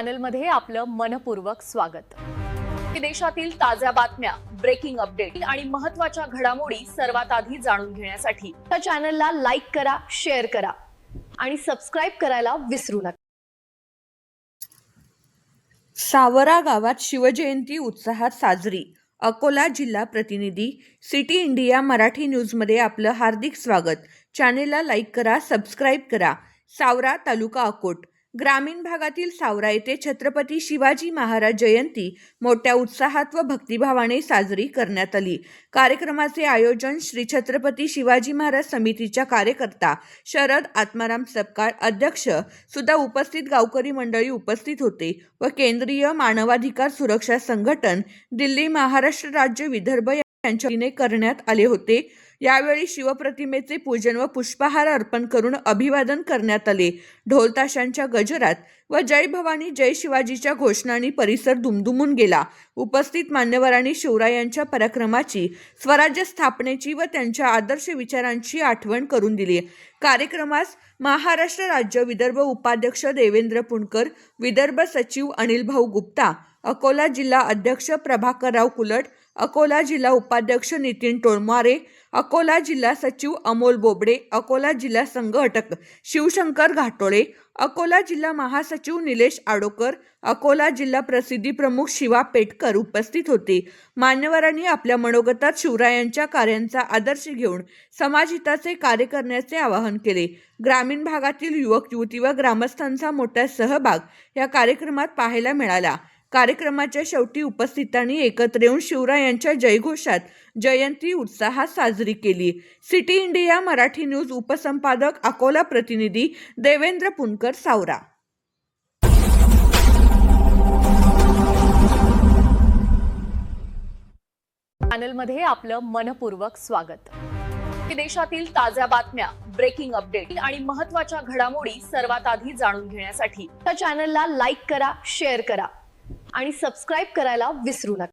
चॅनलमध्ये आपलं मनपूर्वक स्वागत। देशातील ताज्या बातम्या, ब्रेकिंग अपडेट आणि महत्त्वाच्या घडामोडी सर्वात आधी जाणून घेण्यासाठी या चॅनलला लाईक करा, शेअर करा आणि सबस्क्राइब करायला विसरू नका। सावरा गावात शिवजयंती उत्साहात साजरी। अकोला जिल्हा प्रतिनिधी सिटी इंडिया मराठी न्यूजमध्ये आपलं हार्दिक स्वागत। चॅनेलला लाईक करा, सबस्क्राइब करा। सावरा तालुका अकोट ग्रामीण भागातील सावरा येथे छत्रपती शिवाजी महाराज जयंती मोठ्या उत्साहात व भक्तिभावाने साजरी करण्यात आली। कार्यक्रमाचे आयोजन श्री छत्रपती शिवाजी महाराज समितीच्या कार्यकर्ता शरद आत्माराम सपकाळ अध्यक्ष सुद्धा उपस्थित गावकरी मंडळी उपस्थित होते व केंद्रीय मानवाधिकार सुरक्षा संघटन दिल्ली, महाराष्ट्र राज्य, विदर्भ यांच्या वतीने करण्यात आले होते। यावेळी शिवप्रतिमेचे पूजन व पुष्पहार अर्पण करून अभिवादन करण्यात आले। ढोल ताशांच्या गजरात व जय भवानी जय शिवाजीच्या घोषणांनी परिसर दुमदुमून गेला। उपस्थित मान्यवरांनी शिवरायांच्या पराक्रमाची, स्वराज्य स्थापनेची व त्यांच्या आदर्श विचारांची आठवण करून दिली। कार्यक्रमास महाराष्ट्र राज्य विदर्भ उपाध्यक्ष देवेंद्र पुणकर, विदर्भ सचिव अनिल भाऊ गुप्ता, अकोला जिल्हा अध्यक्ष प्रभाकरराव कुलट, अकोला जिल्हा उपाध्यक्ष नितीन टोळमारे, अकोला जिल्हा सचिव अमोल बोबडे, अकोला जिल्हा संघटक शिवशंकर घाटोळे, अकोला जिल्हा महासचिव निलेश आडोकर, अकोला जिल्हा प्रसिद्धी प्रमुख शिवा पेटकर उपस्थित होते। मान्यवरांनी आपल्या मनोगतात शिवरायांच्या कार्यांचा आदर्श घेऊन समाजहिताचे कार्य करण्याचे आवाहन केले। ग्रामीण भागातील युवक युवती व ग्रामस्थांचा मोठा सहभाग या कार्यक्रमात पाहायला मिळाला। कार्यक्रमाच्या शेवटी उपस्थितांनी एकत्र येऊन शिवरायांच्या जयघोषात जयंती उत्साहात साजरी केली। सिटी इंडिया मराठी न्यूज उपसंपादक अकोला प्रतिनिधी देवेंद्र पुणकर, सावरा। चॅनलमध्ये आपलं मनपूर्वक स्वागत। देशातील ताज्या बातम्या, ब्रेकिंग अपडेट आणि महत्त्वाच्या घडामोडी सर्वात आधी जाणून घेण्यासाठी या चॅनलला लाईक करा, शेअर करा आणि सबस्क्राइब करायला विसरू नका।